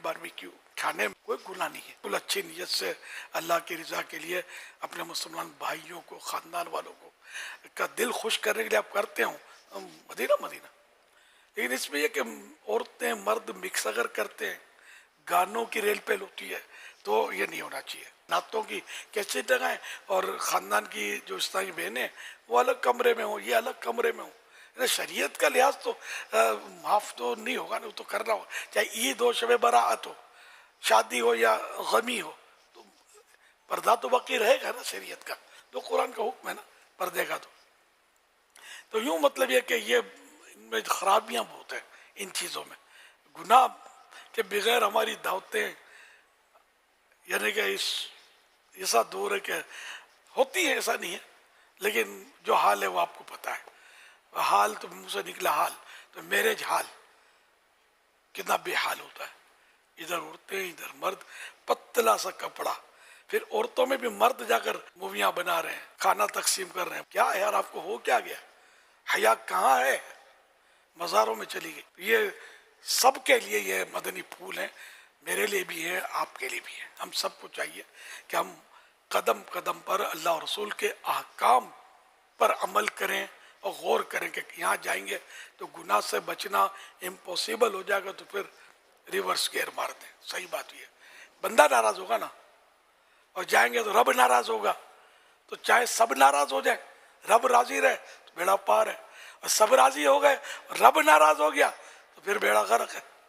Barbecue کھانے میں کوئی گناہ نہیں ہے، کل اچھی نیت سے اللہ کی رضا کے لیے اپنے مسلمان بھائیوں کو، خاندان والوں کو کا دل خوش کرنے کے لیے آپ کرتے ہوں مدینہ، لیکن اس میں یہ کہ عورتیں مرد مکس اگر کرتے ہیں، گانوں کی ریل پیل ہوتی ہے، تو یہ نہیں ہونا چاہیے۔ نعتوں کی کیسٹ لگائیں اور خاندان کی جو اسلامی بہنیں وہ الگ کمرے میں ہوں، یہ الگ کمرے میں ہوں۔ شریعت کا لحاظ تو معاف تو نہیں ہوگا نا، وہ تو کرنا ہوگا، چاہے عید ہو، شب برات ہو، شادی ہو یا غمی ہو، تو پردہ تو باقی رہے گا نا شریعت کا، تو قرآن کا حکم ہے نا پردے کا۔ تو یوں مطلب یہ کہ یہ ان میں خرابیاں بہت ہیں ان چیزوں میں، گناہ کے بغیر ہماری دعوتیں، یعنی کہ ایسا دور ہے کہ ہوتی ہے، ایسا نہیں ہے، لیکن جو حال ہے وہ آپ کو پتہ ہے، حال تو منہ سے نکلا حال، تو میرج حال کتنا بے حال ہوتا ہے، ادھر عورتیں ادھر مرد، پتلا سا کپڑا، پھر عورتوں میں بھی مرد جا کر موویاں بنا رہے ہیں، کھانا تقسیم کر رہے ہیں، کیا یار آپ کو ہو کیا گیا، حیا کہاں ہے، مزاروں میں چلی گئی۔ یہ سب کے لیے یہ مدنی پھول ہیں، میرے لیے بھی ہے، آپ کے لیے بھی ہے۔ ہم سب کو چاہیے کہ ہم قدم قدم پر اللہ اور رسول کے احکام پر عمل کریں اور غور کریں کہ یہاں جائیں گے تو گناہ سے بچنا امپوسیبل ہو جائے گا، تو پھر ریورس گیئر مار دیں۔ صحیح بات یہ ہے، بندہ ناراض ہوگا نا، اور جائیں گے تو رب ناراض ہوگا، تو چاہے سب ناراض ہو جائیں، رب راضی رہے تو بیڑا پار ہے، اور سب راضی ہو گئے رب ناراض ہو گیا تو پھر بیڑا غرق ہے۔